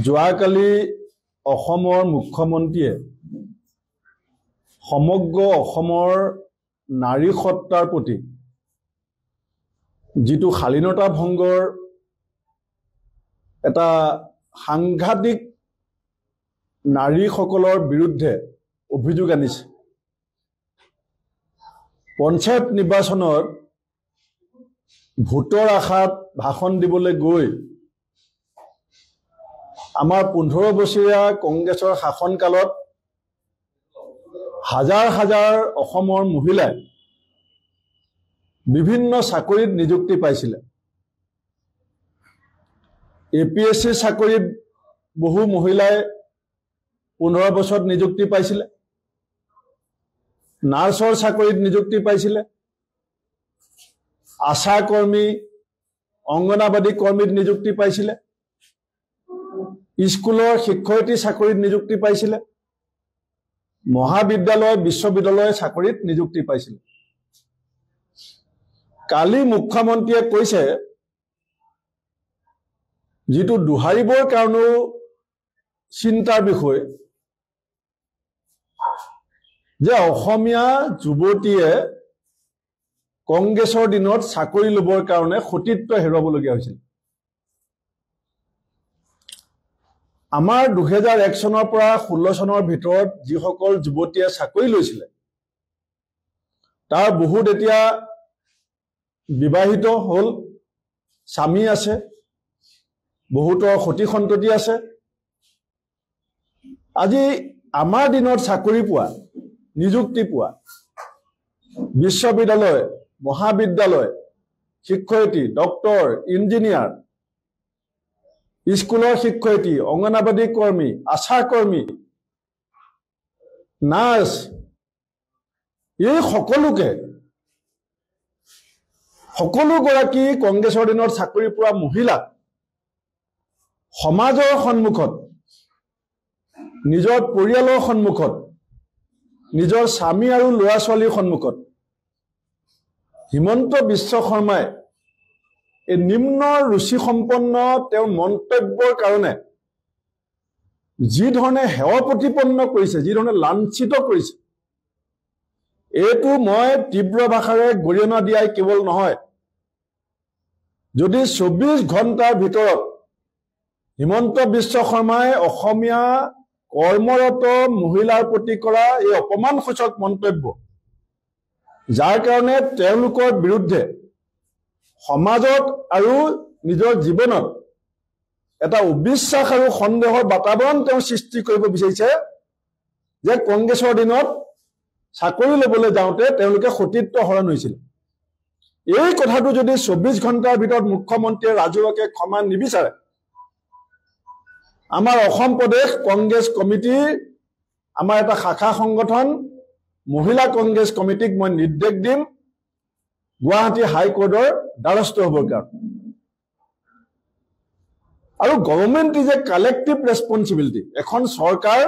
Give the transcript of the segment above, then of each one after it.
যোৱাকালি অসমৰ মুখ্যমন্ত্ৰীয়ে সমগ্ৰ অসমৰ নাৰী সত্তাৰ প্ৰতি যিটো শালীনতা ভংগৰ এটা সাংঘাতিক নাৰীসকলৰ বিৰুদ্ধে অভিযোগ আনিছে। পঞ্চায়ত নিৰ্বাচনত ভোটৰ আশাত ভাষণ দিবলৈ গৈ আমাৰ 15 বছৰীয়া কংগ্ৰেছৰ শাসনকালত হাজাৰ হাজাৰ অসমৰ মহিলাই বিভিন্ন চাকৰিত নিযুক্তি পাইছিল। APSC চাকৰিত বহু মহিলাই 15 বছৰত নিযুক্তি পাইছিল। নাৰ্ছৰ চাকৰিত নিযুক্তি পাইছিল। আশা কৰ্মী, অংগনাবাদী কৰ্মীত নিযুক্তি পাইছিল। স্কুলৰ শিক্ষয়িত্ৰী চাকৰিত নিযুক্তি পাইছিল। মহাবিদ্যালয়, বিশ্ববিদ্যালয় চাকৰিত নিযুক্তি পাইছিল। কালি মুখ্যমন্ত্ৰীয়ে কৈছে যিটো দুহাৰিবৰ কাৰণেও চিন্তাৰ বিষয় যে অসমীয়া যুৱতীয়ে কংগ্ৰেছৰ দিনত চাকৰি ল'বৰ কাৰণে সতীত্ব হেৰুৱাবলগীয়া হৈছিল। আমাৰ 2001 চনৰ পৰা 16 চনৰ ভিতৰত যিসকল যুৱতীয়ে চাকৰি লৈছিলে তাৰ বহুত এতিয়া বিবাহিত হ'ল, স্বামী আছে, বহুতৰ সতি সন্ততি আছে। আজি আমাৰ দিনত চাকৰি পোৱা, নিযুক্তি পোৱা বিশ্ববিদ্যালয়, মহাবিদ্যালয়, শিক্ষয়িত্ৰী, ডক্টৰ, ইঞ্জিনিয়াৰ, স্কুলৰ শিক্ষয়িত্ৰী, অংগনাবাদী কৰ্মী, আশা কৰ্মী, নাৰ্ছ, এই সকলোগৰাকী কংগ্ৰেছৰ দিনত চাকৰি পোৱা মহিলাক সমাজৰ সন্মুখত, নিজৰ পৰিয়ালৰ সন্মুখত, নিজৰ স্বামী আৰু ল'ৰা ছোৱালীৰ সন্মুখত হিমন্ত বিশ্ব শৰ্মাই এই নিম্ন ৰুচিসম্পন্ন তেওঁৰ মন্তব্যৰ কাৰণে যি ধৰণে হেয় প্ৰতিপন্ন কৰিছে, যি ধৰণে লাঞ্ছিত কৰিছে, এইটো মই তীব্ৰ ভাষাৰে গৰিহণা দিয়াই কেৱল নহয়। যদি 24 ঘণ্টাৰ ভিতৰত হিমন্ত বিশ্ব শৰ্মাই অসমীয়া কৰ্মৰত মহিলাৰ প্ৰতি কৰা এই অপমানসূচক মন্তব্য, যাৰ কাৰণে তেওঁলোকৰ বিৰুদ্ধে সমাজত আৰু নিজৰ জীৱনত এটা অবিশ্বাস আৰু সন্দেহৰ বাতাবৰণ তেওঁ সৃষ্টি কৰিব বিচাৰিছে যে কংগ্ৰেছৰ দিনত চাকৰি ল'বলৈ যাওঁতে তেওঁলোকে সতীত্ব হৰণ হৈছিল। এই কথাটো যদি 24 ঘণ্টাৰ ভিতৰত মুখ্যমন্ত্ৰীয়ে ৰাজহুৱাকে ক্ষমা নিবিচাৰে, আমাৰ অসম প্ৰদেশ কংগ্ৰেছ কমিটিৰ আমাৰ এটা শাখা সংগঠন মহিলা কংগ্ৰেছ কমিটিক মই নিৰ্দেশ দিম গুৱাহাটী হাইকোৰ্টৰ দ্বাৰস্থ হ'বৰ কাৰণে। আৰু government is a collective responsibility. এখন চৰকাৰ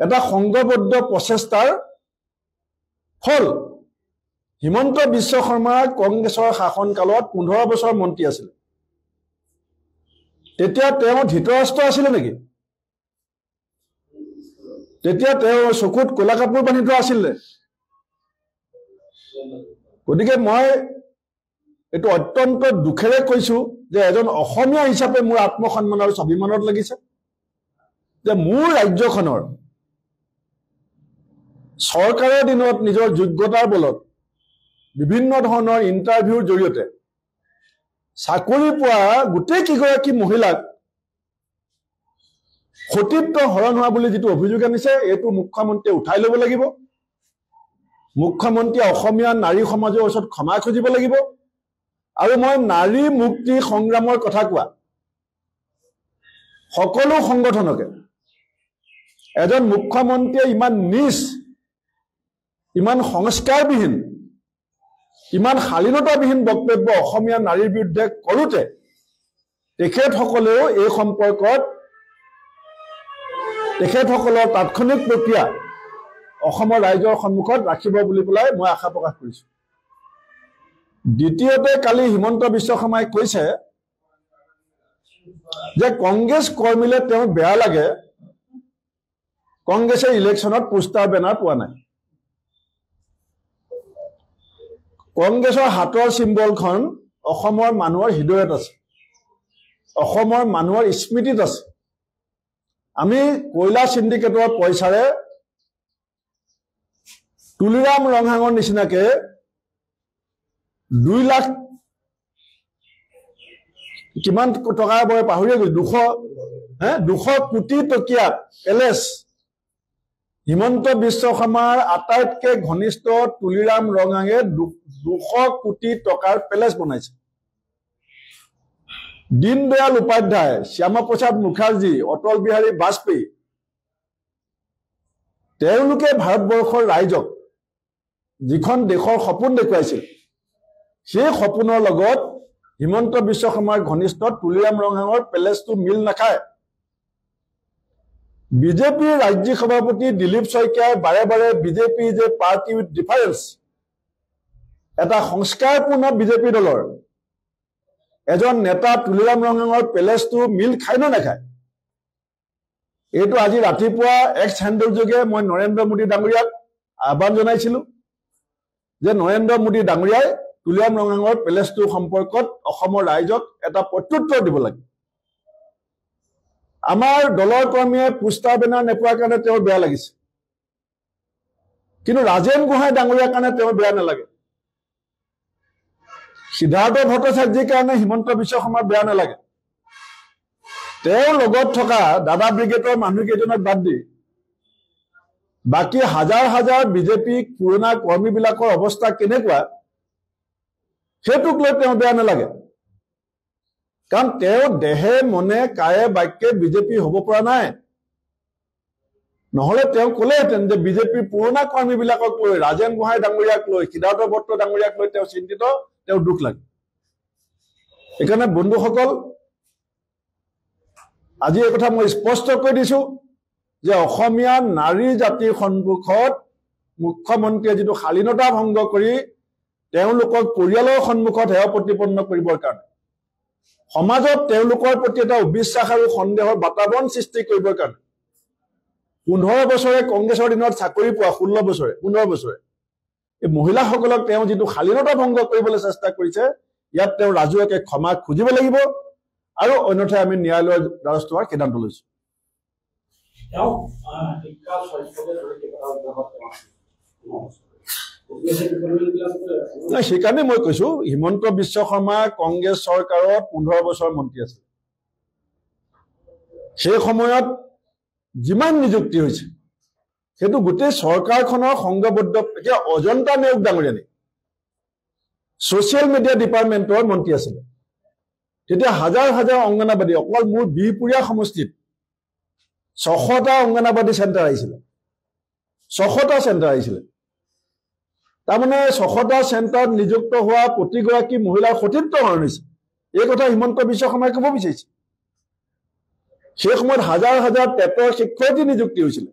এটা সংঘবদ্ধ প্ৰচেষ্টাৰ ফল। হিমন্ত বিশ্ব শৰ্মা কংগ্ৰেছৰ শাসনকালত 15 বছৰ মন্ত্ৰী আছিল। তেতিয়া তেওঁ ধৃতৰাষ্ট্ৰ আছিলে নেকি? তেতিয়া তেওঁ চকুত ক'লা কাপোৰ বান্ধি থোৱা আছিল নে? গতিকে মই এইটো অত্যন্ত দুখেৰে কৈছো যে এজন অসমীয়া হিচাপে মোৰ আত্মসন্মান আৰু স্বাভিমানত লাগিছে যে মোৰ ৰাজ্যখনৰ চৰকাৰৰ দিনত নিজৰ যোগ্যতাৰ বলত বিভিন্ন ধৰণৰ ইণ্টাৰভিউৰ জৰিয়তে চাকৰি পোৱা গোটেই কেইগৰাকী মহিলাক সতীত্ব হৰণ হোৱা বুলি যিটো অভিযোগ আনিছে, এইটো মুখ্যমন্ত্ৰীয়ে উঠাই ল'ব লাগিব। মুখ্যমন্ত্ৰীয়ে অসমীয়া নাৰী সমাজৰ ওচৰত ক্ষমা খুজিব লাগিব। আৰু মই নাৰী মুক্তি সংগ্ৰামৰ কথা কোৱা সকলো সংগঠনকে এজন মুখ্যমন্ত্ৰীয়ে ইমান নিজ, ইমান সংস্কাৰবিহীন, ইমান শালীনতাবিহীন বক্তব্য অসমীয়া নাৰীৰ বিৰুদ্ধে কৰোঁতে তেখেতসকলেও এই সম্পৰ্কত তেখেতসকলৰ তাৎক্ষণিক প্ৰক্ৰিয়া অসমৰ ৰাইজৰ সন্মুখত ৰাখিব বুলি পেলাই মই আশা প্ৰকাশ কৰিছোঁ। দ্বিতীয়তে, কালি হিমন্ত বিশ্ব শৰ্মাই কৈছে যে কংগ্ৰেছ কৰ্মীলে তেওঁ বেয়া লাগে কংগ্ৰেছে ইলেকশ্যনত পোষ্টাৰ বেনাৰ পোৱা নাই কংগ্ৰেছৰ হাতৰ চিম্বলখন অসমৰ মানুহৰ হৃদয়ত আছে অসমৰ মানুহৰ স্মৃতিত আছে আমি কয়লা সিন্ডিকেটৰ পইচাৰে তুলিৰাম ৰংহাঙৰ নিচিনাকে 2 লাখ কিমান টকা বৰে পাহৰিয়ে গৈ 200 কোটি টকীয়া পেলেচ হিমন্ত বিশ্ব শৰ্মাৰ আটাইতকৈ ঘনিষ্ঠ তুলিৰাম ৰংহাঙে 200 কোটি টকাৰ পেলেচ বনাইছে দীনদয়াল উপাধ্যায় শ্যামাপ্ৰসাদ মুখাৰ্জী অটল বিহাৰী বাজপেয়ী তেওঁলোকে ভাৰতবৰ্ষৰ ৰাইজক যিখন দেশৰ সপোন দেখুৱাইছিল সেই সপোনৰ লগত হিমন্ত বিশ্ব শৰ্মাৰ ঘনিষ্ঠ তুলিৰাম ৰংহাঙৰ পেলেচটো মিল নাখায় বিজেপিৰ ৰাজ্যিক সভাপতি দিলীপ শইকীয়াই বাৰে বাৰে বিজেপি যে পাৰ্টি উইথ ডিফাৰেন্স এটা সংস্কাৰপূৰ্ণ বিজেপি দলৰ এজন নেতা তুলিৰাম ৰংহাঙৰ পেলেচটো মিল খায় নে নাখায় এইটো আজি ৰাতিপুৱা এক্স হেণ্ডেল যোগে মই নৰেন্দ্ৰ মোদী ডাঙৰীয়াক আহ্বান জনাইছিলোঁ যে নৰেন্দ্ৰ মোদী ডাঙৰীয়াই তুলিৰাম ৰংহাঙৰ পেলেচটো সম্পৰ্কত অসমৰ ৰাইজক এটা প্ৰত্যুত্তৰ দিব লাগে আমাৰ দলৰ কৰ্মীয়ে পোষ্টাৰ বেনাৰ নেপোৱাৰ কাৰণে তেওঁৰ বেয়া লাগিছে কিন্তু ৰাজেন গোহাঁই ডাঙৰীয়াৰ কাৰণে তেওঁৰ বেয়া নালাগে সিদ্ধাৰ্থ ভট্টাচাৰ্যৰ কাৰণে হিমন্ত বিশ্ব শৰ্মাৰ বেয়া নালাগে তেওঁৰ লগত থকা দাদা ব্ৰিগেডৰ মানুহকেইজনক বাদ দি বাকী হাজাৰ হাজাৰ বিজেপি পুৰণা কৰ্মীবিলাকৰ অৱস্থা কেনেকুৱা সেইটোক লৈ তেওঁ বেয়া নালাগে কাৰণ তেওঁ দেহে মনে কায়ে বাক্যে বিজেপি হ'ব পৰা নাই নহলে তেওঁ ক'লেহেঁতেন যে বিজেপিৰ পুৰণা কৰ্মীবিলাকক লৈ ৰাজেন গোহাঁই ডাঙৰীয়াক লৈ সিদ্ধাৰ্থ ভট্ট ডাঙৰীয়াক লৈ তেওঁ চিন্তিত তেওঁ দুখ লাগে সেইকাৰণে বন্ধুসকল আজি এই কথা মই স্পষ্ট কৰি দিছোঁ যে অসমীয়া নাৰী জাতিৰ সন্মুখত মুখ্যমন্ত্ৰীয়ে যিটো শালীনতা ভংগ কৰি তেওঁলোকক পৰিয়ালৰ সন্মুখত হেয় প্ৰতিপন্ন কৰিবৰ কাৰণে সমাজত তেওঁলোকৰ প্ৰতি এটা অবিশ্বাস আৰু সন্দেহৰ বাতাবৰণ সৃষ্টি কৰিবৰ কাৰণে 15 বছৰে কংগ্ৰেছৰ দিনত চাকৰি পোৱা 15 বছৰে এই মহিলাসকলক তেওঁ যিটো শালীনতা ভংগ কৰিবলৈ চেষ্টা কৰিছে ইয়াত তেওঁ ৰাজহুৱাকে ক্ষমা খুজিব লাগিব আৰু অন্যথাই আমি ন্যায়ালয়ৰ দ্বাৰস্থ হোৱাৰ সিদ্ধান্ত লৈছোঁ সেইকাৰণে মই কৈছো হিমন্ত বিশ্ব শৰ্মা কংগ্ৰেছ চৰকাৰত 15 বছৰ মন্ত্ৰী আছিল সেই সময়ত যিমান নিযুক্তি হৈছে সেইটো গোটেই চৰকাৰখনৰ সংঘবদ্ধ এতিয়া অজন্তা নেওগ ডাঙৰীয়ানী ছ'চিয়েল মিডিয়া ডিপাৰ্টমেণ্টৰ মন্ত্ৰী আছিলে তেতিয়া হাজাৰ হাজাৰ অংগনাবাদী অকল মোৰ বিহপুৰীয়া সমষ্টিত 600টা অংগনাবাদী চেণ্টাৰ আহিছিলে 600টা চেণ্টাৰ আহিছিলে তাৰমানে 600টা চেণ্টাৰত নিযুক্ত হোৱা প্ৰতিগৰাকী মহিলাৰ সতীত্ব হৰণ হৈছে এই কথা হিমন্ত বিশ্ব শৰ্মাই ক'ব বিচাৰিছে সেই সময়ত হাজাৰ হাজাৰ টেটৰ শিক্ষয়িত্ৰী নিযুক্তি হৈছিলে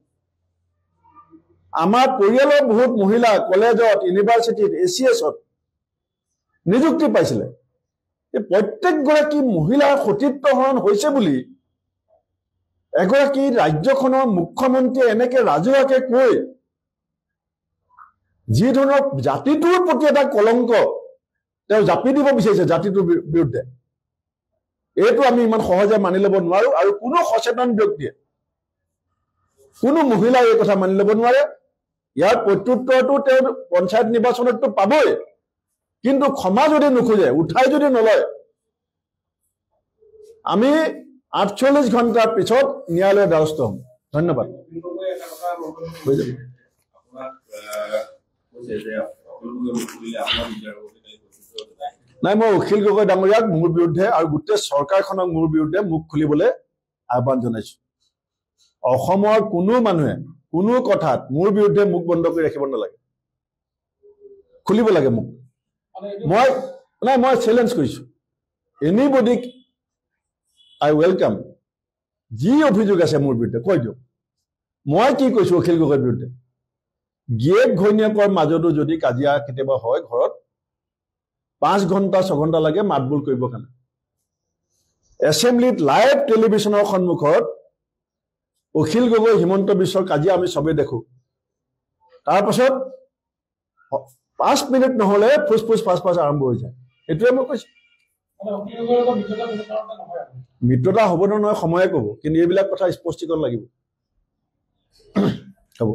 আমাৰ পৰিয়ালৰ বহুত মহিলা কলেজত ইউনিভাৰ্চিটিত এচিএছত নিযুক্তি পাইছিলে এই প্ৰত্যেকগৰাকী মহিলাৰ সতীত্ব হৰণ হৈছে বুলি এগৰাকী ৰাজ্যখনৰ মুখ্যমন্ত্ৰীয়ে এনেকে ৰাজহুৱাকে কৈ যি ধৰণৰ জাতিটোৰ প্ৰতি এটা কলংক তেওঁ জাপি দিব বিচাৰিছে জাতিটোৰ বিৰুদ্ধে এইটো আমি ইমান সহজে মানি ল'ব নোৱাৰো আৰু কোনো সচেতন ব্যক্তিয়ে কোনো মহিলাই এই কথা মানি ল'ব নোৱাৰে ইয়াৰ প্ৰত্যুত্তৰটো তেওঁ পঞ্চায়ত নিৰ্বাচনতটো পাবই কিন্তু ক্ষমা যদি নোখোজে উঠাই যদি নলয় আমি 48 ঘণ্টাৰ পিছত ন্যায়ালয়ৰ দ্বাৰস্থ হ'ম ধন্যবাদ নাই মই অখিল গগৈ ডাঙৰীয়াক মোৰ বিৰুদ্ধে আৰু গোটেই চৰকাৰখনক মোৰ বিৰুদ্ধে মুখ খুলিবলৈ আহ্বান জনাইছো অসমৰ কোনো মানুহে কোনো কথাত মোৰ বিৰুদ্ধে মুখ বন্ধ কৰি ৰাখিব নালাগে খুলিব লাগে মুখ মই চেলেঞ্জ কৰিছো এনিবডি I welcome যি অভিযোগ আছে মোৰ বিৰুদ্ধে কৈ দিয়ক মই কি কৈছো অখিল গগৈৰ বিৰুদ্ধে গিয়েক ঘৈণীয়েকৰ মাজতো যদি কাজিয়া কেতিয়াবা হয় ঘৰত 5 ঘণ্টা 6 ঘণ্টা লাগে মাতবোল কৰিবৰ কাৰণে এছেম্বলিত লাইভ টেলিভিশ্যনৰ সন্মুখত অখিল গগৈ হিমন্ত বিশ্বৰ কাজিয়া আমি চবেই দেখো তাৰপাছত 5 মিনিট নহলে ফুসফুস ফাঁচ আৰম্ভ হৈ যায় এইটোৱে মই কৈছো মিত্ৰতা হ'ব নহয় সময়ে ক'ব কিন্তু এইবিলাক কথা স্পষ্টীকৰণ লাগিব হ'ব